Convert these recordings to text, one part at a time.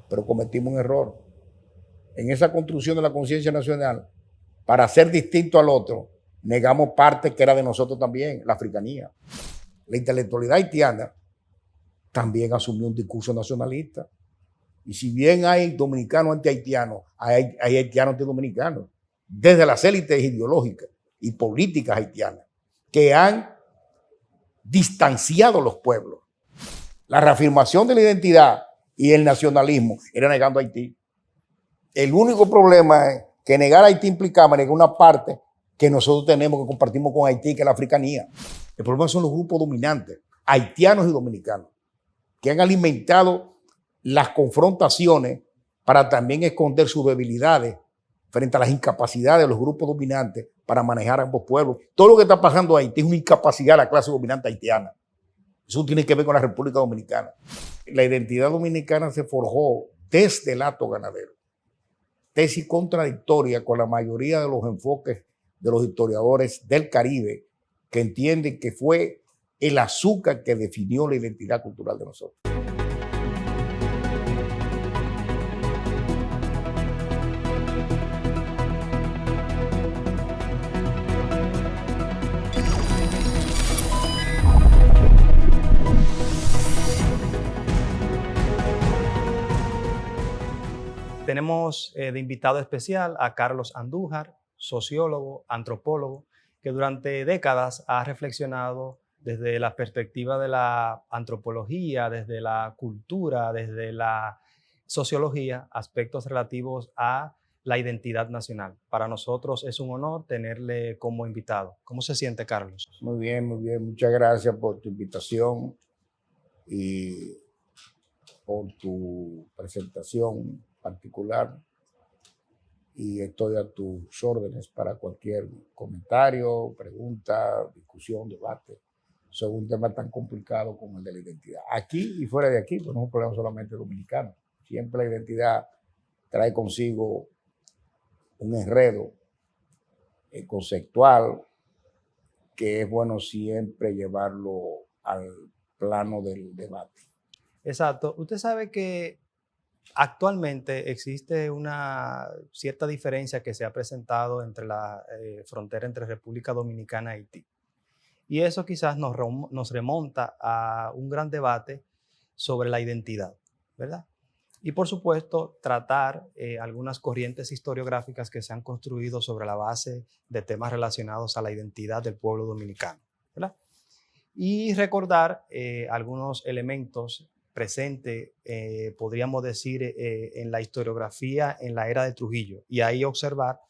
pero cometimos un error. En esa construcción de la conciencia nacional, para ser distinto al otro, negamos parte que era de nosotros también, la africanía. La intelectualidad haitiana también asumió un discurso nacionalista. Y si bien hay dominicanos anti-haitianos, hay haitianos anti-dominicanos, desde las élites ideológicas y políticas haitianas, que han distanciado a los pueblos. La reafirmación de la identidad y el nacionalismo era negando a Haití. El único problema es que negar a Haití implicaba negar una parte que nosotros tenemos, que compartimos con Haití, que es la africanía. El problema son los grupos dominantes, haitianos y dominicanos, que han alimentado las confrontaciones para también esconder sus debilidades frente a las incapacidades de los grupos dominantes para manejar a ambos pueblos. Todo lo que está pasando en Haití es una incapacidad de la clase dominante haitiana. Eso tiene que ver con la República Dominicana. La identidad dominicana se forjó desde el acto ganadero. Tesis contradictoria con la mayoría de los enfoques de los historiadores del Caribe, que entienden que fue el azúcar que definió la identidad cultural de nosotros. Tenemos de invitado especial a Carlos Andújar, sociólogo, antropólogo, que durante décadas ha reflexionado desde la perspectiva de la antropología, desde la cultura, desde la sociología, aspectos relativos a la identidad nacional. Para nosotros es un honor tenerle como invitado. ¿Cómo se siente, Carlos? Muy bien, muy bien. Muchas gracias por tu invitación y por tu presentación particular, y estoy a tus órdenes para cualquier comentario, pregunta, discusión, debate sobre un tema tan complicado como el de la identidad. Aquí y fuera de aquí, pues no es un problema solamente dominicano. Siempre la identidad trae consigo un enredo conceptual que es bueno siempre llevarlo al plano del debate. Exacto. Usted sabe que actualmente existe una cierta diferencia que se ha presentado entre la frontera entre República Dominicana y Haití. Y eso quizás nos remonta a un gran debate sobre la identidad, ¿verdad? Y por supuesto, tratar algunas corrientes historiográficas que se han construido sobre la base de temas relacionados a la identidad del pueblo dominicano, ¿verdad? Y recordar algunos elementos presente, podríamos decir, en la historiografía en la era de Trujillo, y ahí observar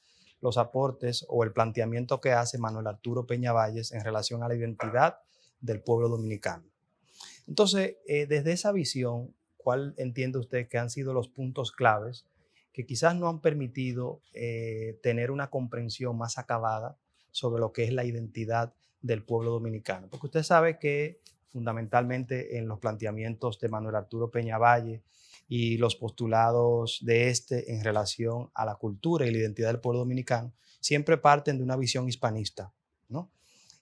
los aportes o el planteamiento que hace Manuel Arturo Peñavalles en relación a la identidad del pueblo dominicano. Entonces, desde esa visión, ¿cuál entiende usted que han sido los puntos claves que quizás no han permitido tener una comprensión más acabada sobre lo que es la identidad del pueblo dominicano? Porque usted sabe que fundamentalmente en los planteamientos de Manuel Arturo Peñavalle y los postulados de este en relación a la cultura y la identidad del pueblo dominicano, siempre parten de una visión hispanista, ¿no?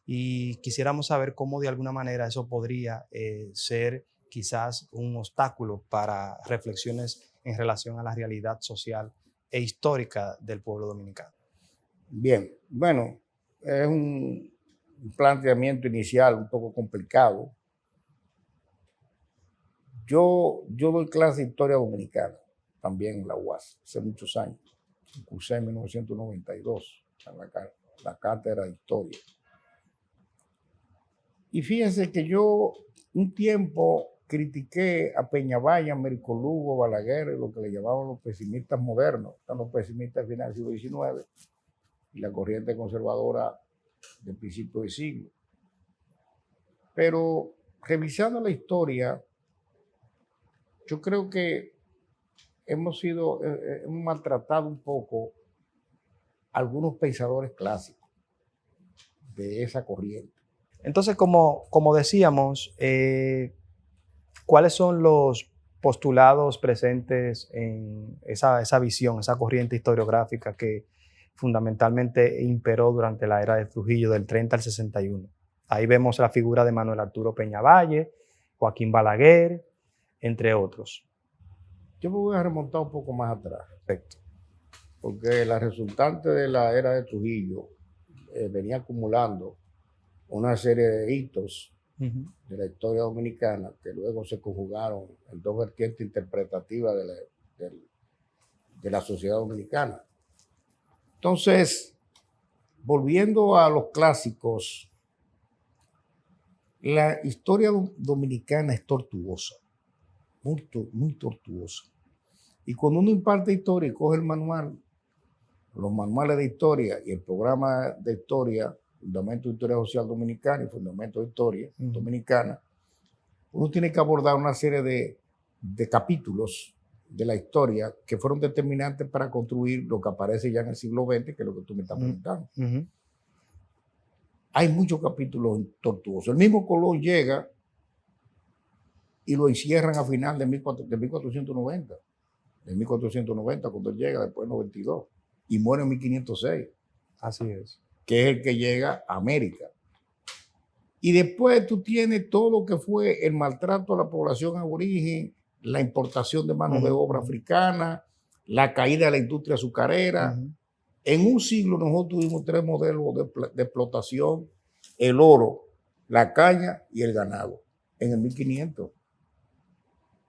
Y quisiéramos saber cómo de alguna manera eso podría ser quizás un obstáculo para reflexiones en relación a la realidad social e histórica del pueblo dominicano. Bien, bueno, es un planteamiento inicial un poco complicado. Yo doy clase de historia dominicana, también en la UAS, hace muchos años. Cursé en 1992 en la cátedra de historia. Y fíjense que yo un tiempo critiqué a Peñavalle, Américo Lugo, Balaguer, lo que le llamaban los pesimistas modernos. Están los pesimistas del final del siglo XIX y la corriente conservadora del principio del siglo. Pero revisando la historia, yo creo que hemos maltratado un poco a algunos pensadores clásicos de esa corriente. Entonces, como decíamos, ¿cuáles son los postulados presentes en esa visión, esa corriente historiográfica que fundamentalmente imperó durante la era de Trujillo del 30 al 61? Ahí vemos la figura de Manuel Arturo Peñavalle, Joaquín Balaguer, entre otros. Yo me voy a remontar un poco más atrás, Perfecto. porque la resultante de la era de Trujillo venía acumulando una serie de hitos de la historia dominicana que luego se conjugaron en dos vertientes interpretativas de la sociedad dominicana. Entonces, volviendo a los clásicos, la historia dominicana es tortuosa, muy, muy tortuosa. Y cuando uno imparte historia y coge el manual, los manuales de historia y el programa de historia, Fundamento de Historia Social Dominicana y Fundamento de Historia Dominicana, uno tiene que abordar una serie de capítulos de la historia que fueron determinantes para construir lo que aparece ya en el siglo XX, que es lo que tú me estás preguntando. Hay muchos capítulos tortuosos. El mismo Colón llega y lo encierran a final de 1490. De 1490 cuando él llega, después de 92. Y muere en 1506. Así es. Que es el que llega a América. Y después tú tienes todo lo que fue el maltrato a la población aborigen, la importación de mano de obra africana, la caída de la industria azucarera. En un siglo nosotros tuvimos tres modelos de explotación: el oro, la caña y el ganado, en el 1500.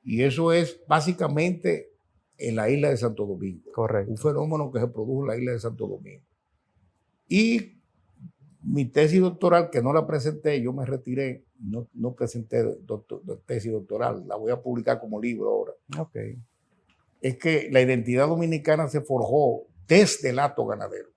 Y eso es básicamente en la isla de Santo Domingo. Correcto. Un fenómeno que se produjo en la isla de Santo Domingo. Y mi tesis doctoral, que no la presenté, yo me retiré, no presenté tesis doctoral, la voy a publicar como libro ahora. Okay. Es que la identidad dominicana se forjó desde el acto ganadero.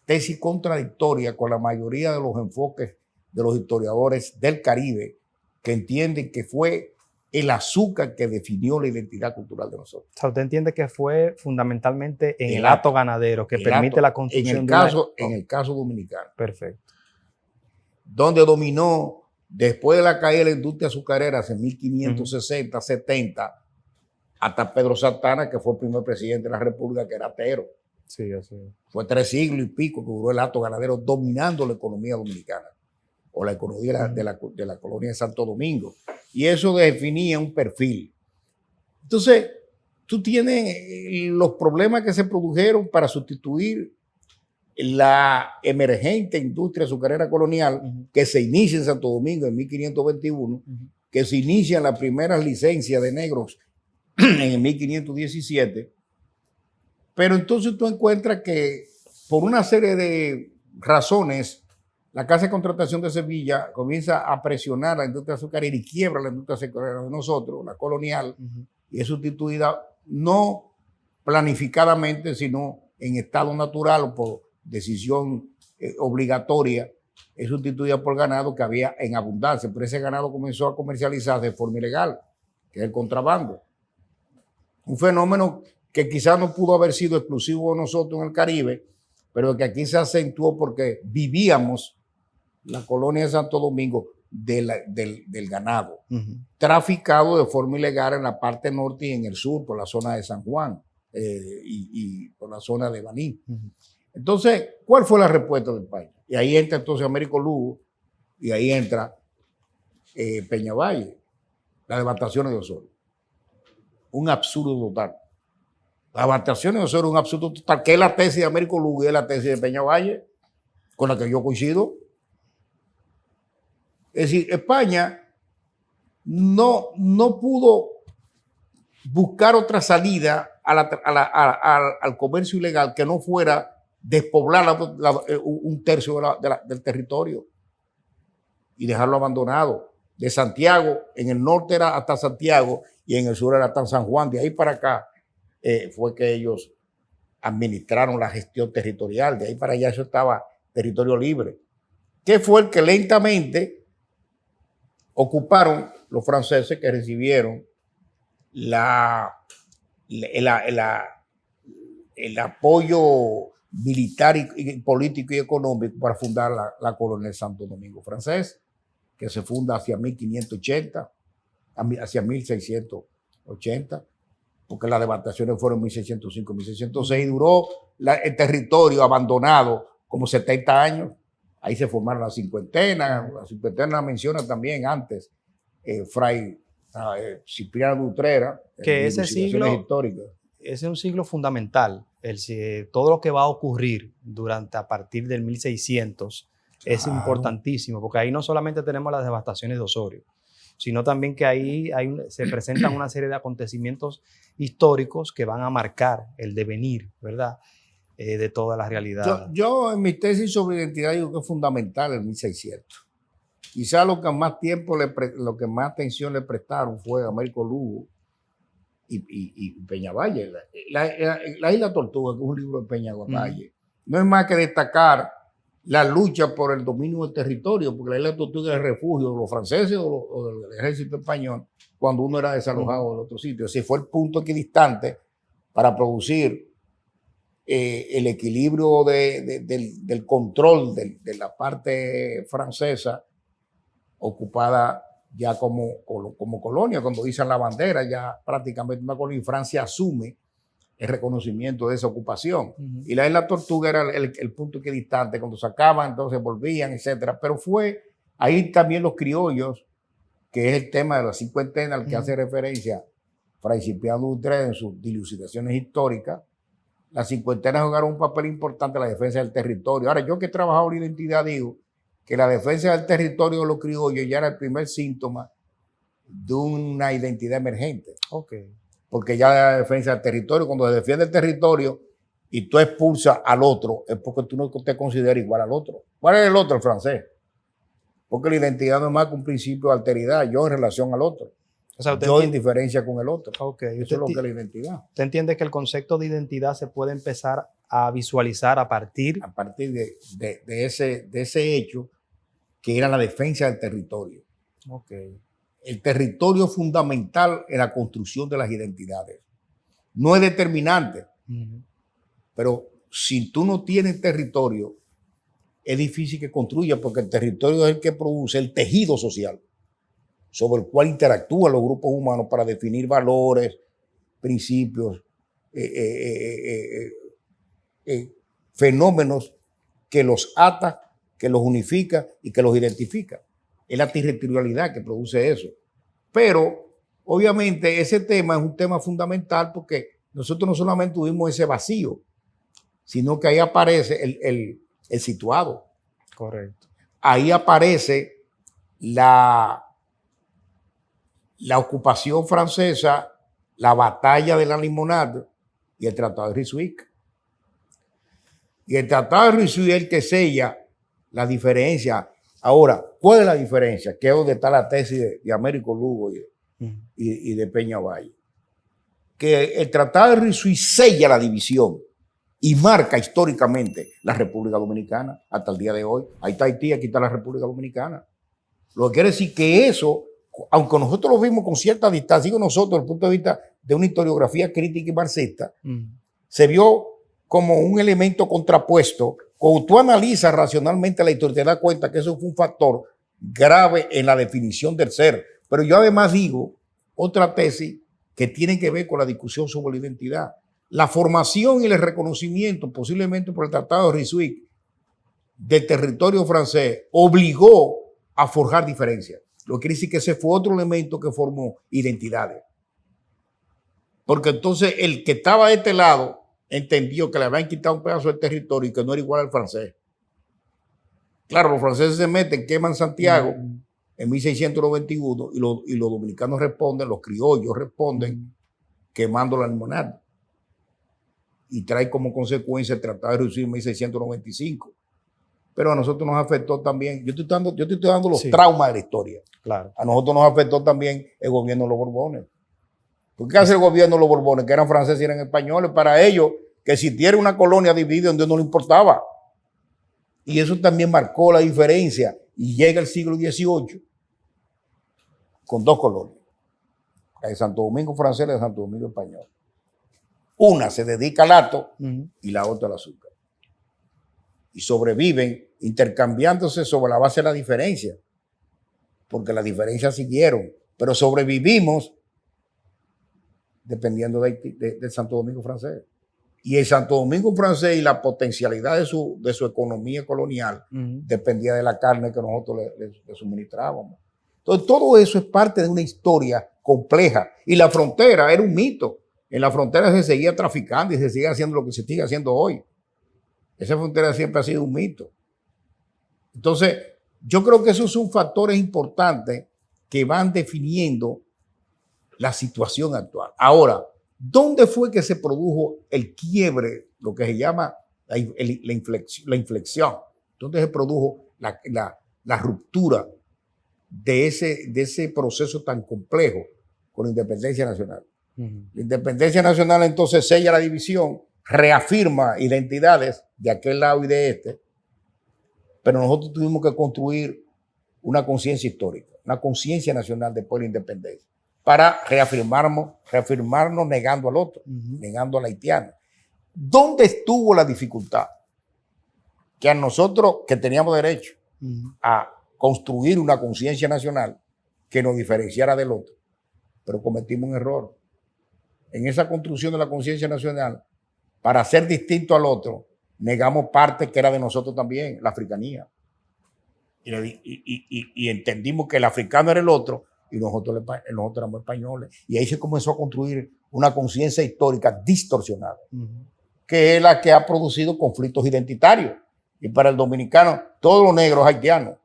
Tesis contradictoria con la mayoría de los enfoques de los historiadores del Caribe, que entienden que fue el azúcar que definió la identidad cultural de nosotros. O sea, usted entiende que fue fundamentalmente en el acto ganadero que permite la construcción en el caso dominicano. Perfecto. Donde dominó, después de la caída de la industria azucarera en 1560, 70, hasta Pedro Santana, que fue el primer presidente de la República, que era atero. Sí, así es. Fue 3 siglos y pico que duró el acto ganadero dominando la economía dominicana, o la economía de la colonia de Santo Domingo. Y eso definía un perfil. Entonces, tú tienes los problemas que se produjeron para sustituir la emergente industria azucarera colonial que se inicia en Santo Domingo en 1521, que se inician las primeras licencias de negros en el 1517. Pero entonces tú encuentras que por una serie de razones, la Casa de Contratación de Sevilla comienza a presionar la industria azucarera y quiebra la industria azucarera de nosotros, la colonial, y es sustituida no planificadamente, sino en estado natural o por decisión obligatoria, es sustituida por ganado que había en abundancia. Pero ese ganado comenzó a comercializarse de forma ilegal, que es el contrabando. Un fenómeno que quizás no pudo haber sido exclusivo de nosotros en el Caribe, pero que aquí se acentuó porque vivíamos la colonia de Santo Domingo del ganado, traficado de forma ilegal en la parte norte y en el sur, por la zona de San Juan y por la zona de Baní. Entonces, ¿cuál fue la respuesta de España? Y ahí entra entonces Américo Lugo y ahí entra Peñavalle, las devastaciones de Osorio. Un absurdo total. Las devastaciones de Osorio, un absurdo total, que es la tesis de Américo Lugo y es la tesis de Peñavalle, con la que yo coincido. Es decir, España no pudo buscar otra salida al comercio ilegal que no fuera despoblar un tercio del territorio y dejarlo abandonado. De Santiago, en el norte era hasta Santiago y en el sur era hasta San Juan. De ahí para acá fue que ellos administraron la gestión territorial. De ahí para allá eso estaba territorio libre. Que fue el que lentamente ocuparon los franceses, que recibieron el apoyo militar y político y económico para fundar la colonia de Santo Domingo francés, que se funda hacia 1580, hacia 1680, porque las devastaciones fueron en 1605, 1606, y duró el territorio abandonado como 70 años. Ahí se formaron las cincuentenas. La cincuentena la menciona también antes Fray Cipriano de Utrera, Que ese siglo, históricas. ese es un siglo fundamental. Todo lo que va a ocurrir a partir del 1600 es importantísimo, porque ahí no solamente tenemos las devastaciones de Osorio, sino también que ahí se presentan una serie de acontecimientos históricos que van a marcar el devenir, ¿verdad? De toda la realidad. Yo en mi tesis sobre identidad digo que es fundamental el 1600. Quizá lo que más tiempo, lo que más atención le prestaron fue a Américo Lugo y Peñavalle. La Isla Tortuga, que es un libro de Peñavalle, no es más que destacar la lucha por el dominio del territorio, porque la Isla Tortuga es el refugio de los franceses o del ejército español cuando uno era desalojado del otro sitio. Ese fue el punto equidistante para producir el equilibrio del control de la parte francesa ocupada ya como colonia. Cuando dicen la bandera, ya prácticamente una colonia, y Francia asume el reconocimiento de esa ocupación. Y la Isla Tortuga era el punto equidistante, cuando sacaban, entonces volvían, etcétera. Pero fue ahí también los criollos, que es el tema de la cincuentena al que hace referencia Fray Cipriano de Utrera en sus dilucidaciones históricas. Las cincuentenas jugaron un papel importante en la defensa del territorio. Ahora, yo que he trabajado la identidad digo que la defensa del territorio de los criollos ya era el primer síntoma de una identidad emergente. Okay. Porque ya la defensa del territorio, cuando se defiende el territorio y tú expulsas al otro, es porque tú no te consideras igual al otro. ¿Cuál es el otro? El francés. Porque la identidad no es más que un principio de alteridad, yo en relación al otro. O sea, yo en diferencia con el otro. Okay. Eso es lo que es la identidad. ¿Usted entiende que el concepto de identidad se puede empezar a visualizar a partir de ese hecho que era la defensa del territorio? Okay. El territorio es fundamental en la construcción de las identidades. No es determinante, pero si tú no tienes territorio, es difícil que construyas, porque el territorio es el que produce el tejido social sobre el cual interactúan los grupos humanos para definir valores, principios, fenómenos que los ata, que los unifica y que los identifica. Es la territorialidad que produce eso. Pero, obviamente, ese tema es un tema fundamental porque nosotros no solamente tuvimos ese vacío, sino que ahí aparece el situado. Correcto. Ahí aparece la ocupación francesa, la batalla de la Limonade y el Tratado de Ryswick. Y el Tratado de Ryswick es el que sella la diferencia. Ahora, ¿cuál es la diferencia? Que es donde está la tesis de Américo Lugo y de Peñavalle. Que el Tratado de Ryswick sella la división y marca históricamente la República Dominicana hasta el día de hoy. Ahí está Haití, aquí está la República Dominicana. Lo que quiere decir que eso, aunque nosotros lo vimos con cierta distancia, digo nosotros desde el punto de vista de una historiografía crítica y marxista, se vio como un elemento contrapuesto. Cuando tú analizas racionalmente la historia, te das cuenta que eso fue un factor grave en la definición del ser. Pero yo además digo otra tesis que tiene que ver con la discusión sobre la identidad. La formación y el reconocimiento, posiblemente por el Tratado de Ryswick, del territorio francés, obligó a forjar diferencias. Lo que quiere decir que ese fue otro elemento que formó identidades. Porque entonces el que estaba de este lado entendió que le habían quitado un pedazo del territorio y que no era igual al francés. Claro, los franceses se meten, queman Santiago en 1691 y los dominicanos responden, los criollos responden quemando la Limonade. Y trae como consecuencia el Tratado de Ryswick en 1695. Pero a nosotros nos afectó también, yo te estoy dando los traumas de la historia. Claro. A nosotros nos afectó también el gobierno de los Borbones. ¿Por qué hace el gobierno de los Borbones? Que eran franceses y eran españoles. Para ellos, que existiera una colonia dividida donde no le importaba. Y eso también marcó la diferencia. Y llega el siglo XVIII con dos colonias. La de Santo Domingo francés y la de Santo Domingo español. Una se dedica al hato y la otra al azúcar. Y sobreviven intercambiándose sobre la base de la diferencia. Porque las diferencias siguieron. Pero sobrevivimos dependiendo del Santo Domingo francés. Y el Santo Domingo francés y la potencialidad de su economía colonial dependía de la carne que nosotros le suministrábamos. Entonces, todo eso es parte de una historia compleja. Y la frontera era un mito. En la frontera se seguía traficando y se sigue haciendo lo que se sigue haciendo hoy. Esa frontera siempre ha sido un mito. Entonces, yo creo que esos son factores importantes que van definiendo la situación actual. Ahora, ¿dónde fue que se produjo el quiebre, lo que se llama la inflexión? ¿Dónde se produjo la ruptura de ese proceso tan complejo con la independencia nacional? La independencia nacional entonces sella la división, reafirma identidades de aquel lado y de este, pero nosotros tuvimos que construir una conciencia histórica, una conciencia nacional después de la independencia, para reafirmarnos negando al otro, negando al haitiano. ¿Dónde estuvo la dificultad? Que a nosotros, que teníamos derecho a construir una conciencia nacional que nos diferenciara del otro, pero cometimos un error. En esa construcción de la conciencia nacional, para ser distinto al otro, negamos parte que era de nosotros también, la africanía. Y entendimos que el africano era el otro y nosotros éramos españoles. Y ahí se comenzó a construir una conciencia histórica distorsionada, que es la que ha producido conflictos identitarios. Y para el dominicano, todos los negros haitianos.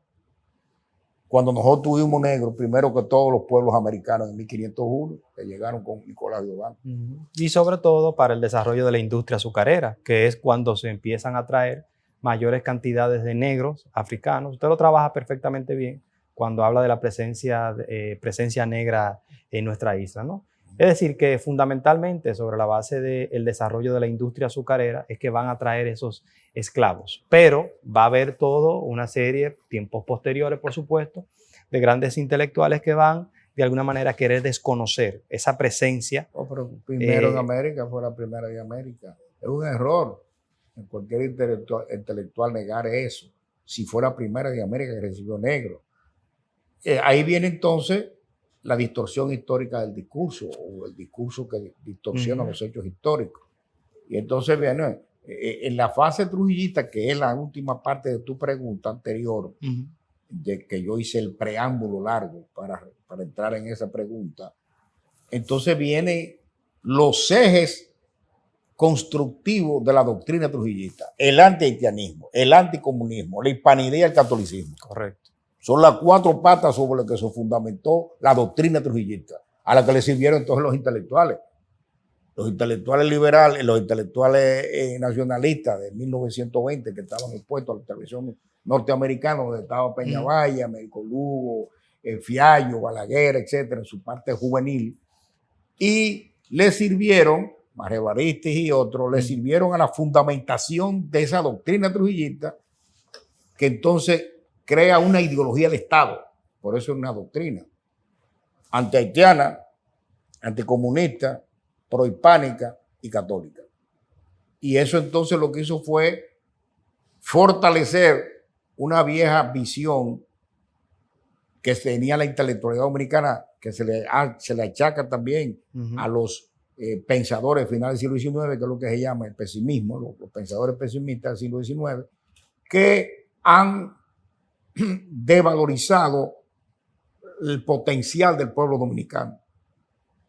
Cuando nosotros tuvimos negros, primero que todos los pueblos americanos en 1501, que llegaron con Nicolás de Obando. Y sobre todo para el desarrollo de la industria azucarera, que es cuando se empiezan a traer mayores cantidades de negros africanos. Usted lo trabaja perfectamente bien cuando habla de la presencia negra en nuestra isla, ¿no? Es decir, que fundamentalmente sobre la base del desarrollo de la industria azucarera es que van a traer esos esclavos. Pero va a haber todo una serie, tiempos posteriores, por supuesto, de grandes intelectuales que van de alguna manera a querer desconocer esa presencia. Pero primero en América fue la primera de América. Es un error en cualquier intelectual negar eso. Si fue la primera de América que recibió negro. Ahí viene entonces la distorsión histórica del discurso, o el discurso que distorsiona los hechos históricos. Y entonces, bueno, en la fase trujillista, que es la última parte de tu pregunta anterior, de que yo hice el preámbulo largo para entrar en esa pregunta, entonces vienen los ejes constructivos de la doctrina trujillista: el anti-haitianismo, el anticomunismo, la hispanidad y el catolicismo. Correcto. Son las cuatro patas sobre las que se fundamentó la doctrina trujillista, a la que le sirvieron entonces los intelectuales liberales, los intelectuales nacionalistas de 1920 que estaban expuestos a la televisión norteamericana, donde estaba Peñavalla, Américo Lugo, Fiallo, Balaguer, etcétera, en su parte juvenil, y le sirvieron, María Baristis y otros, le sirvieron a la fundamentación de esa doctrina trujillista, que entonces crea una ideología de Estado. Por eso es una doctrina antihaitiana, anticomunista, prohispánica y católica. Y eso entonces lo que hizo fue fortalecer una vieja visión que tenía la intelectualidad dominicana, que se le achaca también a los pensadores finales del siglo XIX, que es lo que se llama el pesimismo, los pensadores pesimistas del siglo XIX, que han devalorizado el potencial del pueblo dominicano.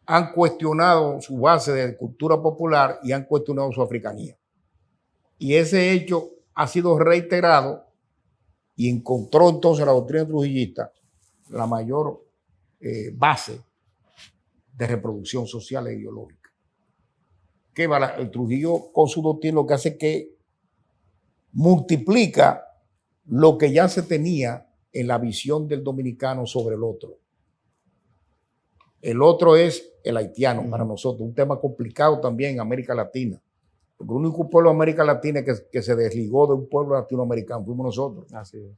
Han cuestionado su base de cultura popular y han cuestionado su africanía. Y ese hecho ha sido reiterado y encontró entonces la doctrina trujillista la mayor base de reproducción social e ideológica. Que el Trujillo con su doctrina lo que hace es que multiplica lo que ya se tenía en la visión del dominicano sobre el otro. El otro es el haitiano para nosotros, un tema complicado también en América Latina. Porque el único pueblo de América Latina que se desligó de un pueblo latinoamericano fuimos nosotros. Así es.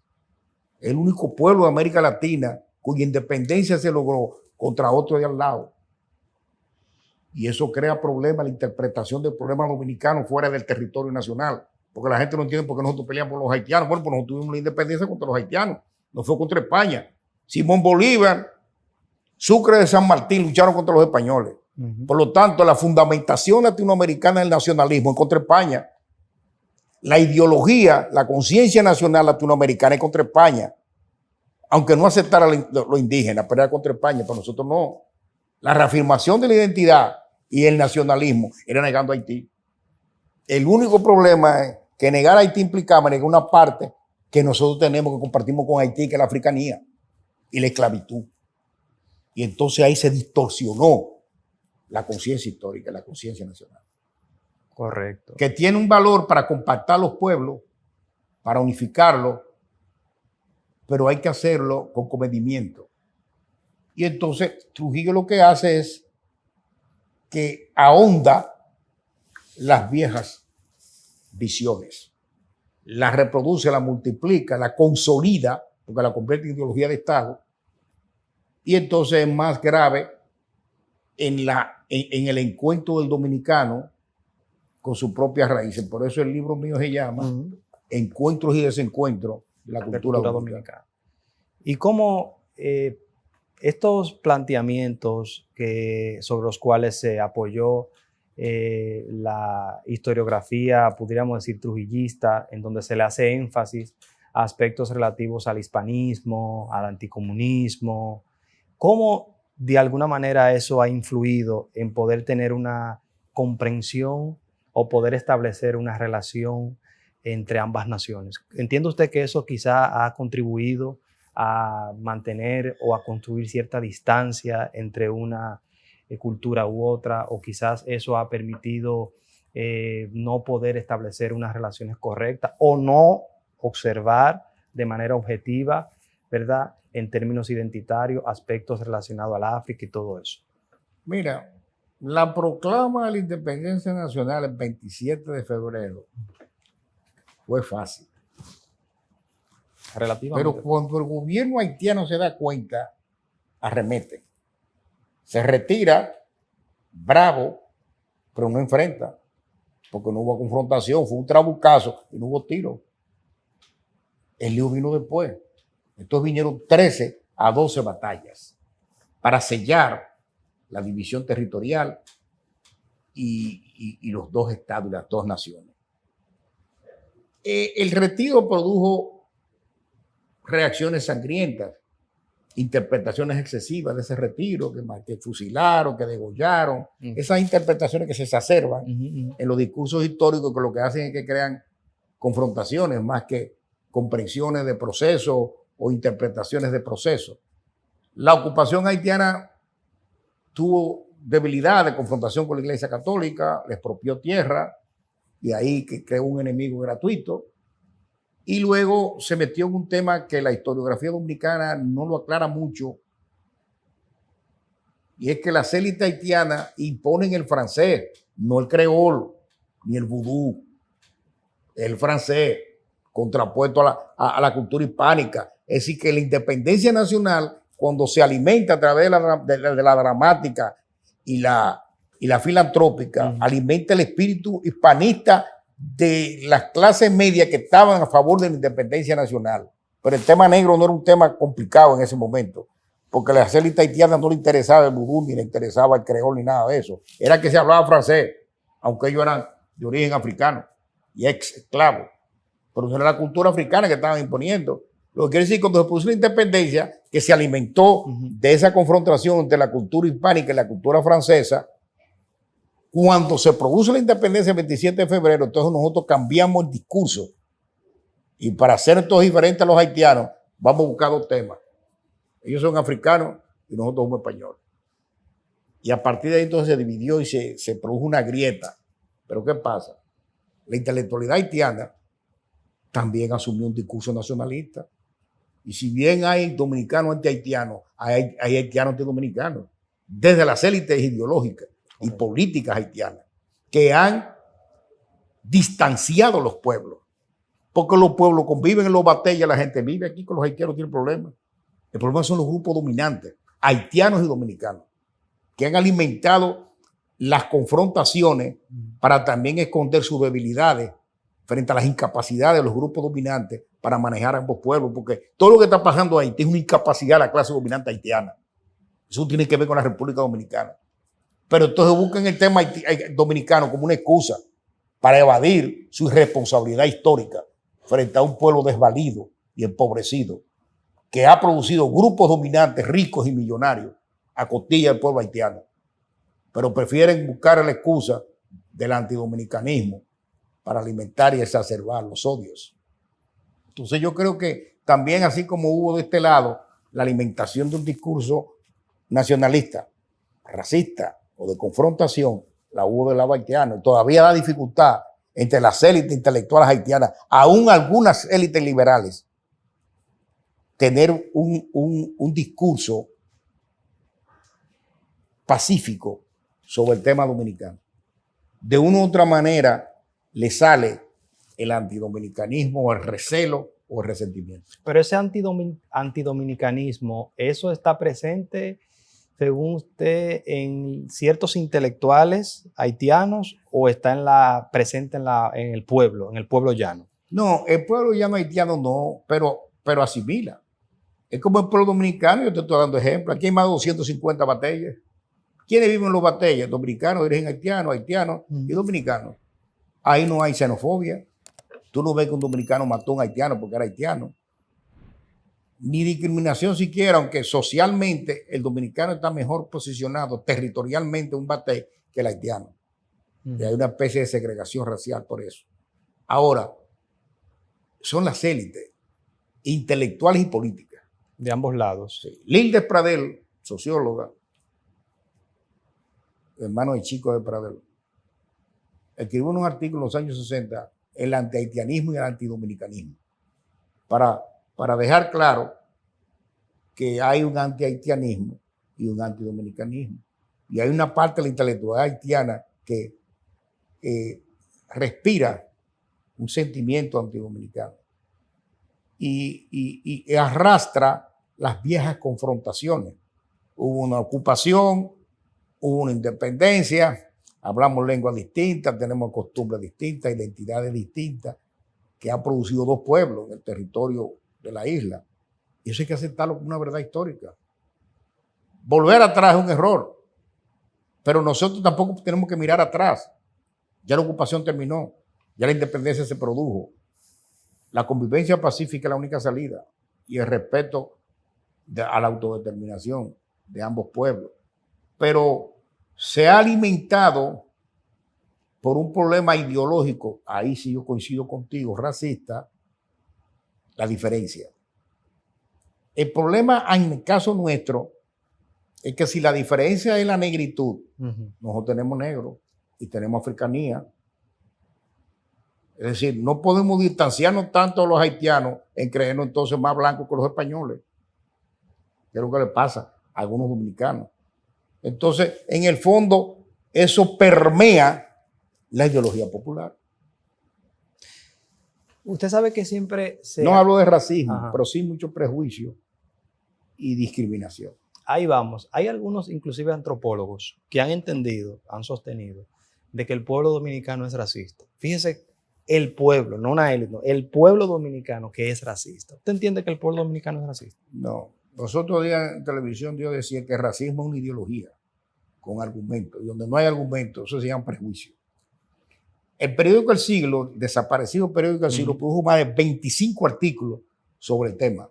El único pueblo de América Latina cuya independencia se logró contra otro de al lado. Y eso crea problemas, la interpretación del problema dominicano fuera del territorio nacional. Porque la gente no entiende por qué nosotros peleamos por los haitianos. Bueno, pues nosotros tuvimos la independencia contra los haitianos. No fue contra España. Simón Bolívar, Sucre de San Martín lucharon contra los españoles. Por lo tanto, la fundamentación latinoamericana del nacionalismo es contra España. La ideología, la conciencia nacional latinoamericana es contra España. aunque no aceptara lo indígena, pelear contra España, pero nosotros no. La reafirmación de la identidad y el nacionalismo era negando a Haití. El único problema es que negar a Haití implicaba negar una parte que nosotros tenemos, que compartimos con Haití, que es la africanía y la esclavitud. Y entonces ahí se distorsionó la conciencia histórica, la conciencia nacional. Correcto. Que tiene un valor para compactar los pueblos, para unificarlos, pero hay que hacerlo con comedimiento. Y entonces Trujillo lo que hace es que ahonda las viejas visiones, las reproduce, las multiplica, las consolida, porque la convierte en ideología de Estado, y entonces es más grave en el encuentro del dominicano con sus propias raíces. Por eso el libro mío se llama Encuentros y Desencuentros de la Cultura Dominicana. Y cómo estos planteamientos sobre los cuales se apoyó la historiografía, pudiéramos decir trujillista, en donde se le hace énfasis a aspectos relativos al hispanismo, al anticomunismo, ¿cómo de alguna manera eso ha influido en poder tener una comprensión o poder establecer una relación entre ambas naciones? ¿Entiende usted que eso quizá ha contribuido a mantener o a construir cierta distancia entre una cultura u otra, o quizás eso ha permitido no poder establecer unas relaciones correctas o no observar de manera objetiva, ¿verdad?, en términos identitarios, aspectos relacionados al África y todo eso? Mira, la proclama de la independencia nacional el 27 de febrero fue fácil. Relativamente. Pero cuando el gobierno haitiano se da cuenta, arremete. Se retira, bravo, pero no enfrenta, porque no hubo confrontación, fue un trabucazo y no hubo tiro. El lío vino después. Entonces vinieron 13 a 12 batallas para sellar la división territorial y los dos estados y las dos naciones. El retiro produjo reacciones sangrientas, interpretaciones excesivas de ese retiro, que fusilaron, que degollaron, esas interpretaciones que se exacerban en los discursos históricos, que lo que hacen es que crean confrontaciones más que comprensiones de proceso o interpretaciones de proceso. La ocupación haitiana tuvo debilidad de confrontación con la Iglesia Católica, le expropió tierra y ahí que creó un enemigo gratuito. Y luego se metió en un tema que la historiografía dominicana no lo aclara mucho, y es que las élites haitianas imponen el francés, no el creol ni el vudú, el francés, contrapuesto a la cultura hispánica. Es decir, que la independencia nacional, cuando se alimenta a través de la dramática y la filantrópica, alimenta el espíritu hispanista de las clases medias que estaban a favor de la independencia nacional. Pero el tema negro no era un tema complicado en ese momento, porque a las élites haitianas no le interesaba el vudú, ni le interesaba el creol, ni nada de eso. Era que se hablaba francés, aunque ellos eran de origen africano y ex esclavos. Pero no era la cultura africana que estaban imponiendo. Lo que quiere decir, cuando se produjo la independencia, que se alimentó de esa confrontación entre la cultura hispánica y la cultura francesa. Cuando se produce la independencia el 27 de febrero, entonces nosotros cambiamos el discurso. Y para hacer esto diferente a los haitianos, vamos a buscar dos temas. Ellos son africanos y nosotros somos españoles. Y a partir de ahí entonces se dividió y se produjo una grieta. Pero ¿qué pasa? La intelectualidad haitiana también asumió un discurso nacionalista. Y si bien hay dominicanos anti-haitianos, hay haitianos anti-dominicanos, desde las élites ideológicas y políticas haitianas, que han distanciado los pueblos. Porque los pueblos conviven en los batallas, la gente vive aquí con los haitianos, no tiene problema. El problema son los grupos dominantes, haitianos y dominicanos, que han alimentado las confrontaciones para también esconder sus debilidades frente a las incapacidades de los grupos dominantes para manejar a ambos pueblos, porque todo lo que está pasando ahí tiene una incapacidad de la clase dominante haitiana. Eso tiene que ver con la República Dominicana. Pero entonces buscan el tema dominicano como una excusa para evadir su irresponsabilidad histórica frente a un pueblo desvalido y empobrecido que ha producido grupos dominantes ricos y millonarios a costilla del pueblo haitiano, pero prefieren buscar la excusa del antidominicanismo para alimentar y exacerbar los odios. Entonces yo creo que también, así como hubo de este lado la alimentación de un discurso nacionalista, racista o de confrontación, la hubo del lado haitiano. Y todavía da dificultad entre las élites intelectuales haitianas, aún algunas élites liberales, tener un discurso pacífico sobre el tema dominicano. De una u otra manera le sale el antidominicanismo o el recelo o el resentimiento. Pero ese antidominicanismo, ¿eso está presente, según usted, en ciertos intelectuales haitianos o está presente en el pueblo llano? No, el pueblo llano haitiano no, pero asimila. Es como el pueblo dominicano, yo te estoy dando ejemplo. Aquí hay más de 250 batallas. ¿Quiénes viven en los batallas? Dominicanos, de origen haitiano, haitianos y dominicanos. Ahí no hay xenofobia. Tú no ves que un dominicano mató a un haitiano porque era haitiano. Ni discriminación siquiera, aunque socialmente el dominicano está mejor posicionado territorialmente un batey que el haitiano. Y hay una especie de segregación racial por eso. Ahora, son las élites intelectuales y políticas. De ambos lados. Sí. Lildes Pradel, socióloga, hermano de Chico de Pradel, escribió un artículo en los años 60, el antihaitianismo y el antidominicanismo, para dejar claro que hay un antihaitianismo y un antidominicanismo. Y hay una parte de la intelectualidad haitiana que respira un sentimiento antidominicano y arrastra las viejas confrontaciones. Hubo una ocupación, hubo una independencia, hablamos lenguas distintas, tenemos costumbres distintas, identidades distintas, que han producido dos pueblos en el territorio de la isla. Y eso hay que aceptarlo como una verdad histórica. Volver atrás es un error, pero nosotros tampoco tenemos que mirar atrás. Ya la ocupación terminó, ya la independencia se produjo. La convivencia pacífica es la única salida y el respeto a la autodeterminación de ambos pueblos. Pero se ha alimentado por un problema ideológico, ahí sí yo coincido contigo, racista, la diferencia. El problema en el caso nuestro es que si la diferencia es la negritud, nosotros tenemos negros y tenemos africanía. Es decir, no podemos distanciarnos tanto a los haitianos en creernos entonces más blancos que los españoles. ¿Qué es lo que le pasa a algunos dominicanos? Entonces, en el fondo, eso permea la ideología popular. Usted sabe que siempre se... No hablo de racismo, Ajá. pero sí mucho prejuicio y discriminación. Ahí vamos. Hay algunos, inclusive antropólogos, que han entendido, han sostenido, de que el pueblo dominicano es racista. Fíjese, el pueblo, no una élite, no, el pueblo dominicano que es racista. ¿Usted entiende que el pueblo dominicano es racista? No. Los otros días en televisión yo decía que el racismo es una ideología con argumentos. Y donde no hay argumentos, eso se llama prejuicio. El periódico El Siglo, desaparecido periódico El Siglo, produjo más de 25 artículos sobre el tema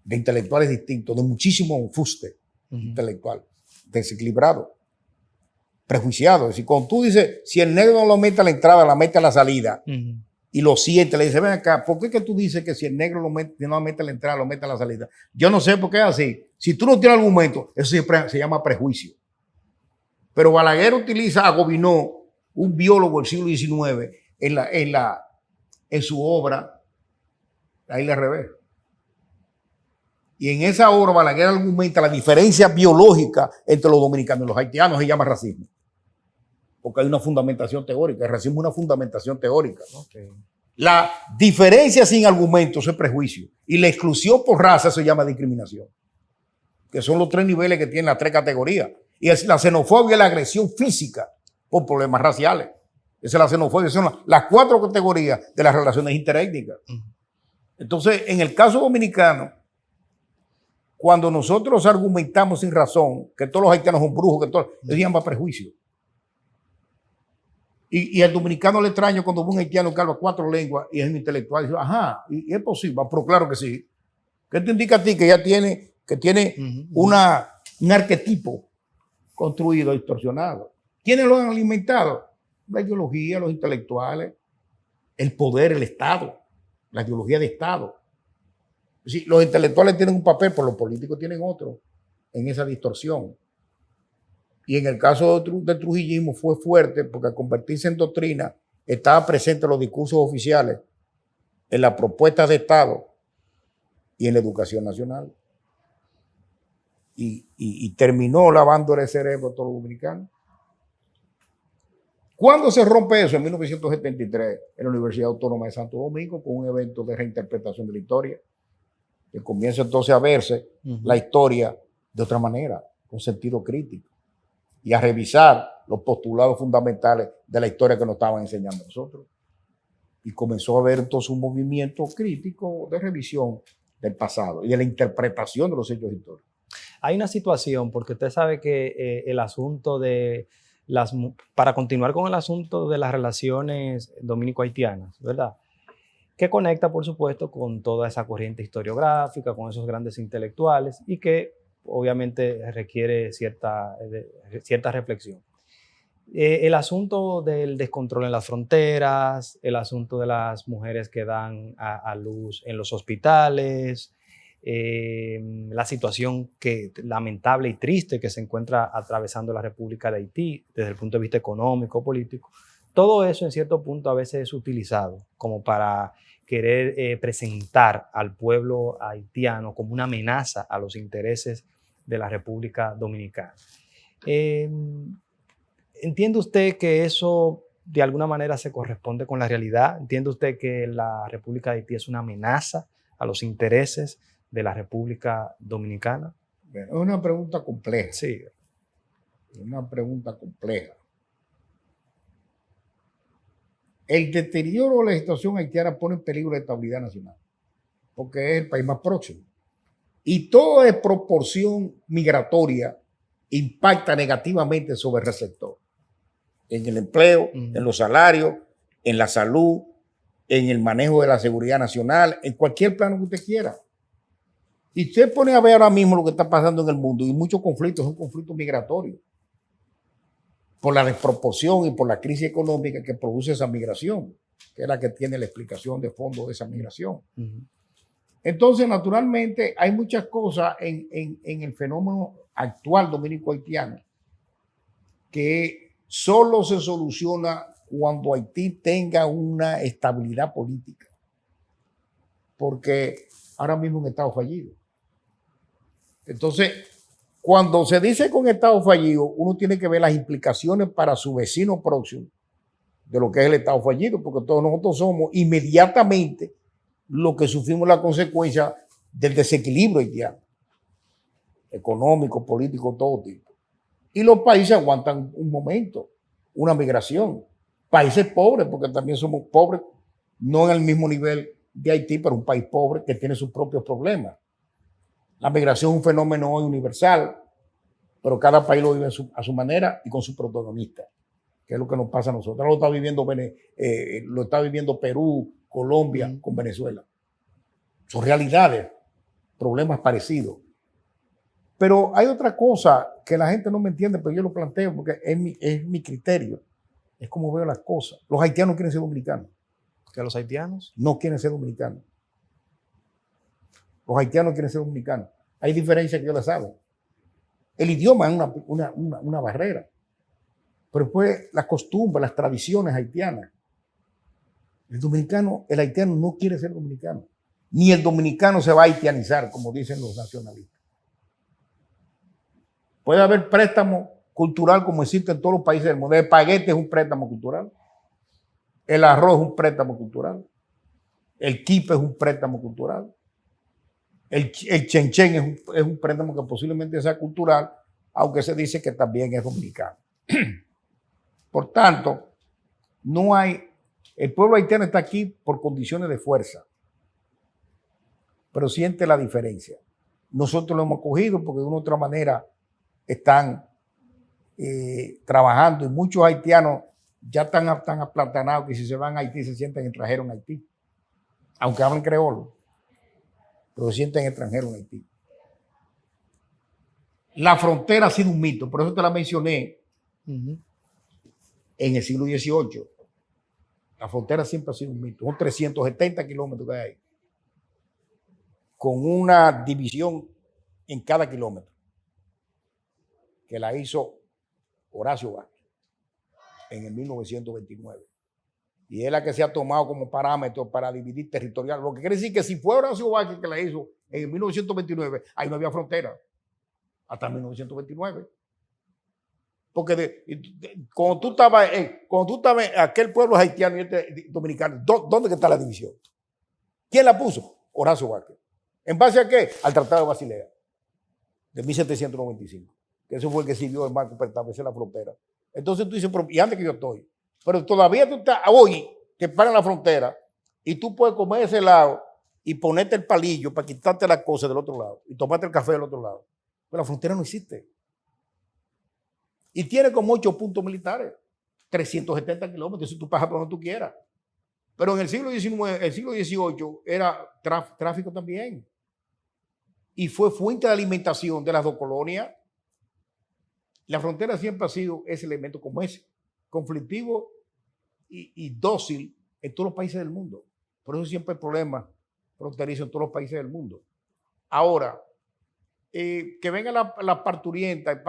de intelectuales distintos, de muchísimo fuste intelectual, desequilibrado, prejuiciado. Es decir, cuando tú dices, si el negro no lo mete a la entrada, la mete a la salida, y lo siente, le dice, ven acá, ¿por qué que tú dices que si el negro no lo mete a la entrada, lo mete a la salida? Yo no sé por qué es así. Si tú no tienes argumento, eso se llama prejuicio. Pero Balaguer utiliza a Gobineau, un biólogo del siglo XIX, en su obra La Isla al Revés. Y en esa obra Balaguer argumenta la diferencia biológica entre los dominicanos y los haitianos, se llama racismo. Porque hay una fundamentación teórica. El racismo es una fundamentación teórica. Okay. La diferencia sin argumentos es prejuicio. Y la exclusión por raza se llama discriminación. Que son los tres niveles que tienen las tres categorías. Y es la xenofobia y la agresión física por problemas raciales. Esa es la xenofobia. Son las cuatro categorías de las relaciones interétnicas. Entonces, en el caso dominicano, cuando nosotros argumentamos sin razón que todos los haitianos son brujos, que todos, eso se llama prejuicio. Y al dominicano le extraño cuando ve un haitiano que habla 4 lenguas y es un intelectual y dice, ajá, y es posible, pero claro que sí. ¿Qué te indica a ti que tiene un arquetipo construido, distorsionado? ¿Quiénes lo han alimentado? La ideología, los intelectuales, el poder, el Estado, la ideología de Estado. Sí, los intelectuales tienen un papel, pero los políticos tienen otro en esa distorsión. Y en el caso del trujillismo fue fuerte porque al convertirse en doctrina estaba presente en los discursos oficiales, en las propuestas de Estado y en la educación nacional. Y terminó lavando el cerebro a todos los dominicanos. ¿Cuándo se rompe eso? En 1973, en la Universidad Autónoma de Santo Domingo, con un evento de reinterpretación de la historia, que comienza entonces a verse la historia de otra manera, con sentido crítico, y a revisar los postulados fundamentales de la historia que nos estaban enseñando a nosotros. Y comenzó a haber entonces un movimiento crítico de revisión del pasado y de la interpretación de los hechos históricos. Hay una situación, porque usted sabe que el asunto de para continuar con el asunto de las relaciones dominico-haitianas, ¿verdad? Que conecta, por supuesto, con toda esa corriente historiográfica, con esos grandes intelectuales y que obviamente requiere cierta reflexión. El asunto del descontrol en las fronteras, el asunto de las mujeres que dan a luz en los hospitales, la situación lamentable y triste que se encuentra atravesando la República de Haití desde el punto de vista económico, político. Todo eso en cierto punto a veces es utilizado como para querer presentar al pueblo haitiano como una amenaza a los intereses de la República Dominicana. ¿Entiende usted que eso de alguna manera se corresponde con la realidad? ¿Entiende usted que la República de Haití es una amenaza a los intereses de la República Dominicana? Bueno, es una pregunta compleja. Sí. Es una pregunta compleja. El deterioro de la situación haitiana pone en peligro la estabilidad nacional, porque es el país más próximo. Y toda desproporción migratoria impacta negativamente sobre el receptor. En el empleo, en los salarios, en la salud, en el manejo de la seguridad nacional, en cualquier plano que usted quiera. Y usted pone a ver ahora mismo lo que está pasando en el mundo, y muchos conflictos son conflictos migratorios, por la desproporción y por la crisis económica que produce esa migración, que es la que tiene la explicación de fondo de esa migración. Entonces, naturalmente, hay muchas cosas en el fenómeno actual dominico-haitiano que solo se soluciona cuando Haití tenga una estabilidad política, porque ahora mismo es un Estado fallido. Entonces, cuando se dice con Estado fallido, uno tiene que ver las implicaciones para su vecino próximo de lo que es el Estado fallido, porque todos nosotros somos inmediatamente lo que sufrimos la consecuencia del desequilibrio haitiano, económico, político, todo tipo. Y los países aguantan un momento, una migración. Países pobres, porque también somos pobres, no en el mismo nivel de Haití, pero un país pobre que tiene sus propios problemas. La migración es un fenómeno hoy universal, pero cada país lo vive a su manera y con su protagonista, que es lo que nos pasa a nosotros. Lo está viviendo Perú, Colombia, con Venezuela. Son realidades, problemas parecidos. Pero hay otra cosa que la gente no me entiende, pero yo lo planteo porque es mi criterio. Es como veo las cosas. Los haitianos quieren ser dominicanos. ¿Que los haitianos? No quieren ser dominicanos. Los haitianos quieren ser dominicanos. Hay diferencias que yo las saben. El idioma es una barrera. Pero después las costumbres, las tradiciones haitianas. El haitiano no quiere ser dominicano. Ni el dominicano se va a haitianizar, como dicen los nacionalistas. Puede haber préstamo cultural como existe en todos los países del mundo. El espagueti es un préstamo cultural. El arroz es un préstamo cultural. El quipe es un préstamo cultural. El chenchen es un préstamo que posiblemente sea cultural, aunque se dice que también es dominicano. Por tanto, el pueblo haitiano está aquí por condiciones de fuerza, pero siente la diferencia. Nosotros lo hemos cogido porque de una u otra manera están trabajando y muchos haitianos ya están aplatanados que si se van a Haití se sienten extranjeros en Haití, aunque hablen creolo. pero se sienten extranjeros en Haití. La frontera ha sido un mito, por eso te la mencioné en el siglo XVIII. La frontera siempre ha sido un mito. Son 370 kilómetros que hay ahí, con una división en cada kilómetro, que la hizo Horacio Vázquez en el 1929. Y es la que se ha tomado como parámetro para dividir territorial. Lo que quiere decir que si fue Horacio Vázquez que la hizo en el 1929, ahí no había frontera. Hasta 1929. Porque cuando tú estabas en aquel pueblo haitiano y este dominicano, ¿dónde está la división? ¿Quién la puso? Horacio Vázquez. ¿En base a qué? Al Tratado de Basilea de 1795. Que eso fue el que sirvió el marco para establecer la frontera. Entonces tú dices, y antes que yo estoy. Pero todavía tú estás, hoy te paran la frontera y tú puedes comer de ese lado y ponerte el palillo para quitarte las cosas del otro lado y tomarte el café del otro lado. Pero la frontera no existe. Y tiene como 8 puntos militares, 370 kilómetros, si tú pasas por donde tú quieras. Pero en el siglo XIX, el siglo XVIII era tráfico también. Y fue fuente de alimentación de las dos colonias. La frontera siempre ha sido ese elemento como ese, conflictivo y dócil en todos los países del mundo. Por eso siempre hay problemas fronterizos en todos los países del mundo. Ahora, que venga la parturienta,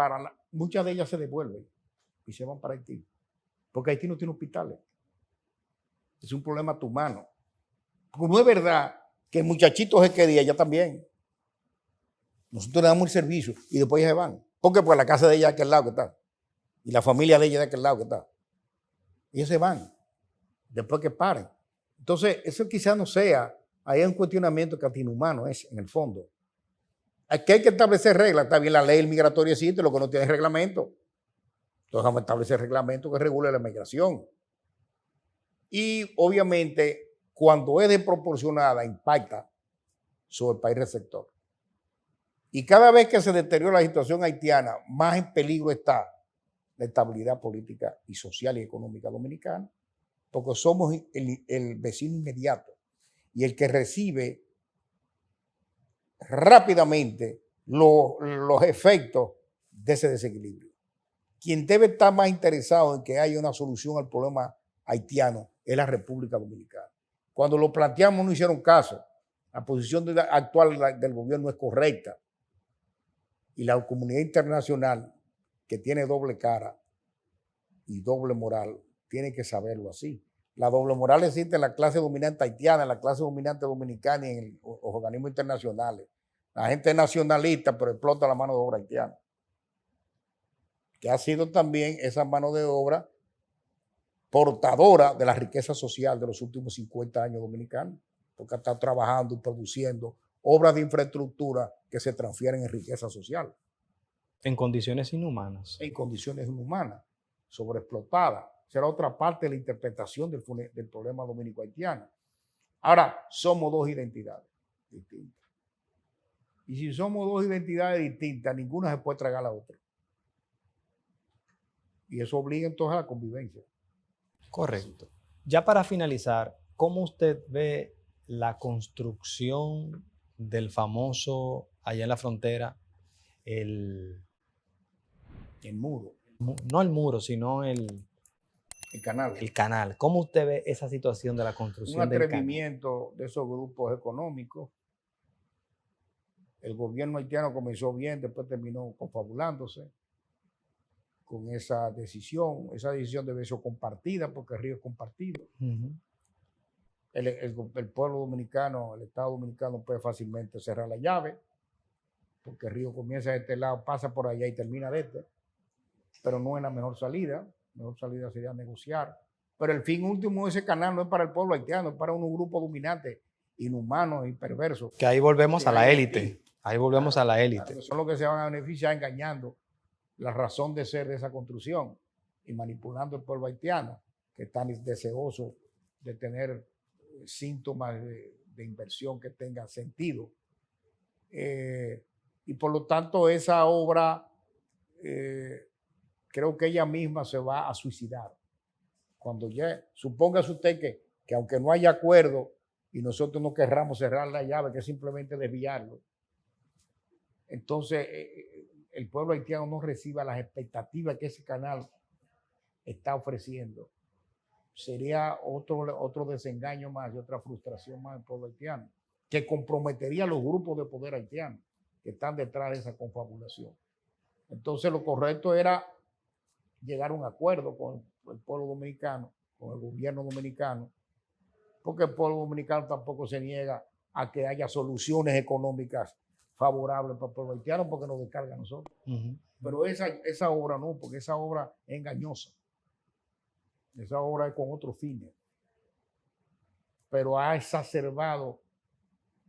muchas de ellas se devuelven y se van para Haití, porque Haití no tiene hospitales. Es un problema humano. Porque no es verdad que el muchachito se quede allá también. Nosotros le damos el servicio y después ellas se van. ¿Por qué? Porque la casa de ella es de aquel lado que está. Y la familia de ella es de aquel lado que está. Y ellos se van después que paren. Entonces, eso quizás no sea, ahí hay un cuestionamiento que inhumano es en el fondo. Aquí hay que establecer reglas. Está bien, la ley migratoria existe, lo que no tiene es reglamento. Entonces vamos a establecer reglamento que regule la migración. Y obviamente, cuando es desproporcionada, impacta sobre el país receptor. Y cada vez que se deteriora la situación haitiana, más en peligro está la estabilidad política y social y económica dominicana, porque somos el vecino inmediato y el que recibe rápidamente los efectos de ese desequilibrio. Quien debe estar más interesado en que haya una solución al problema haitiano es la República Dominicana. Cuando lo planteamos no hicieron caso. La posición actual del gobierno es correcta. Y la comunidad internacional, que tiene doble cara y doble moral, tiene que saberlo así. La doble moral existe en la clase dominante haitiana, en la clase dominante dominicana y en los organismos internacionales. La gente es nacionalista, pero explota la mano de obra haitiana, que ha sido también esa mano de obra portadora de la riqueza social de los últimos 50 años dominicanos, porque ha estado trabajando y produciendo obras de infraestructura que se transfieren en riqueza social. En condiciones inhumanas. En condiciones inhumanas, sobreexplotadas. Será otra parte de la interpretación del problema dominico-haitiano. Ahora, somos dos identidades distintas. Y si somos dos identidades distintas, ninguna se puede tragar a la otra. Y eso obliga entonces a la convivencia. Correcto. Ya para finalizar, ¿cómo usted ve la construcción del famoso, allá en la frontera, el muro? No el muro, sino el canal. El canal. ¿Cómo usted ve esa situación de la construcción del canal? Un atrevimiento de esos grupos económicos. El gobierno haitiano comenzó bien, después terminó confabulándose con esa decisión. Esa decisión debe ser compartida porque el río es compartido. El pueblo dominicano, el Estado dominicano puede fácilmente cerrar la llave porque el río comienza de este lado, pasa por allá y termina de este. Pero no es la mejor salida. La mejor salida sería negociar. Pero el fin último de ese canal no es para el pueblo haitiano, es para unos grupos dominantes, inhumanos y perversos. Que ahí volvemos a la élite. Ahí volvemos a la élite. Son los que se van a beneficiar engañando la razón de ser de esa construcción y manipulando al pueblo haitiano, que están deseosos de tener síntomas de inversión que tengan sentido. Y por lo tanto, esa obra, creo que ella misma se va a suicidar. Cuando ya, supóngase usted que aunque no haya acuerdo y nosotros no querramos cerrar la llave, que es simplemente desviarlo, entonces el pueblo haitiano no reciba las expectativas que ese canal está ofreciendo, sería otro desengaño más y otra frustración más del pueblo haitiano, que comprometería a los grupos de poder haitianos que están detrás de esa confabulación. Entonces lo correcto era llegar a un acuerdo con el pueblo dominicano, con el gobierno dominicano, porque el pueblo dominicano tampoco se niega a que haya soluciones económicas favorables para el pueblo haitiano, porque nos descarga a nosotros. Pero esa obra no, porque esa obra es engañosa. Esa obra es con otros fines. Pero ha exacerbado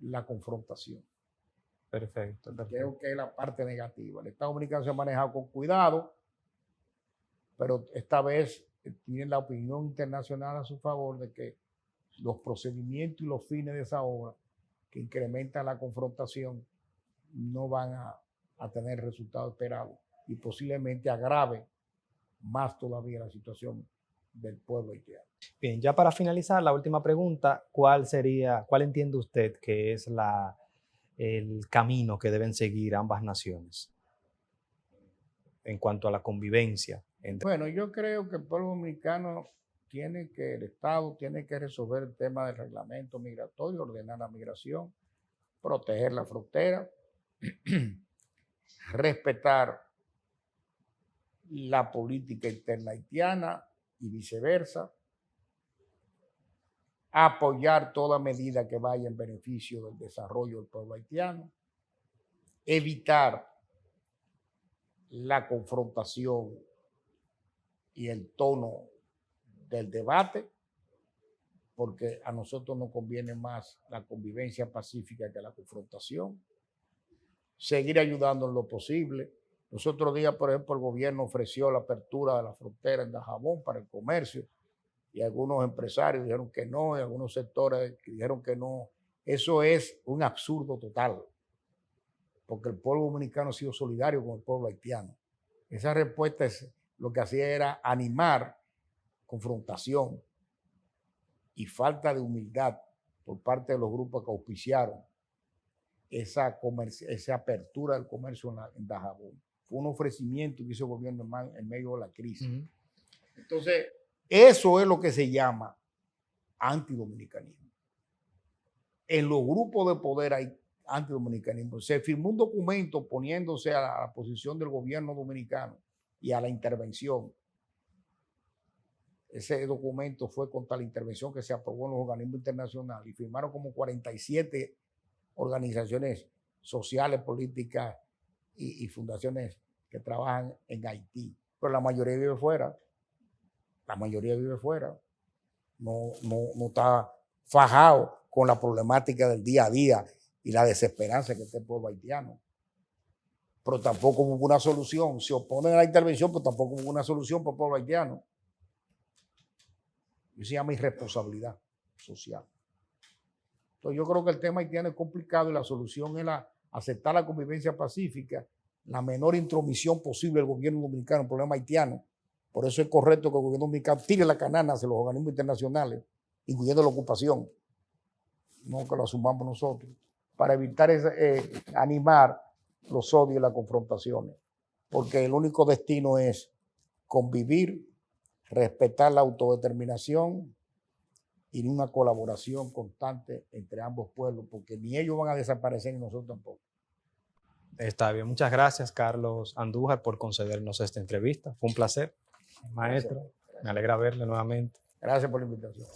la confrontación. Perfecto. Creo que es la parte negativa. El Estado Dominicano se ha manejado con cuidado, pero esta vez tienen la opinión internacional a su favor de que los procedimientos y los fines de esa obra que incrementan la confrontación no van a tener resultados esperados y posiblemente agrave más todavía la situación del pueblo haitiano. Bien, ya para finalizar, la última pregunta, ¿cuál entiende usted que es el camino que deben seguir ambas naciones en cuanto a la convivencia? Bueno, yo creo que el pueblo dominicano el Estado tiene que resolver el tema del reglamento migratorio, ordenar la migración, proteger la frontera, respetar la política interna haitiana y viceversa, apoyar toda medida que vaya en beneficio del desarrollo del pueblo haitiano, evitar la confrontación y el tono del debate, porque a nosotros nos conviene más la convivencia pacífica que la confrontación, seguir ayudando en lo posible. Los otros días, por ejemplo, el gobierno ofreció la apertura de la frontera en Dajabón para el comercio y algunos empresarios dijeron que no y algunos sectores dijeron que no. Eso es un absurdo total, porque el pueblo dominicano ha sido solidario con el pueblo haitiano. Esa respuesta lo que hacía era animar confrontación y falta de humildad por parte de los grupos que auspiciaron esa apertura del comercio en Dajabón. Fue un ofrecimiento que hizo el gobierno en medio de la crisis. Entonces, eso es lo que se llama antidominicanismo. En los grupos de poder hay antidominicanismo. Se firmó un documento oponiéndose a la posición del gobierno dominicano y a la intervención. Ese documento fue contra la intervención que se aprobó en los organismos internacionales y firmaron como 47 organizaciones sociales, políticas y fundaciones que trabajan en Haití. Pero la mayoría vive fuera. La mayoría vive fuera. No está fajado con la problemática del día a día y la desesperanza que está el pueblo haitiano. Pero tampoco hubo una solución. Se oponen a la intervención, pero tampoco hubo una solución para el pueblo haitiano. Eso se llama irresponsabilidad social. Entonces yo creo que el tema haitiano es complicado y la solución es aceptar la convivencia pacífica, la menor intromisión posible del gobierno dominicano en el problema haitiano. Por eso es correcto que el gobierno dominicano tire la canana hacia los organismos internacionales, incluyendo la ocupación, no que lo asumamos nosotros, para evitar animar los odios y las confrontaciones, porque el único destino es convivir, respetar la autodeterminación y una colaboración constante entre ambos pueblos, porque ni ellos van a desaparecer ni nosotros tampoco. Está bien, muchas gracias, Carlos Andújar, por concedernos esta entrevista. Fue un placer, maestro. Gracias. Me alegra verle nuevamente. Gracias por la invitación.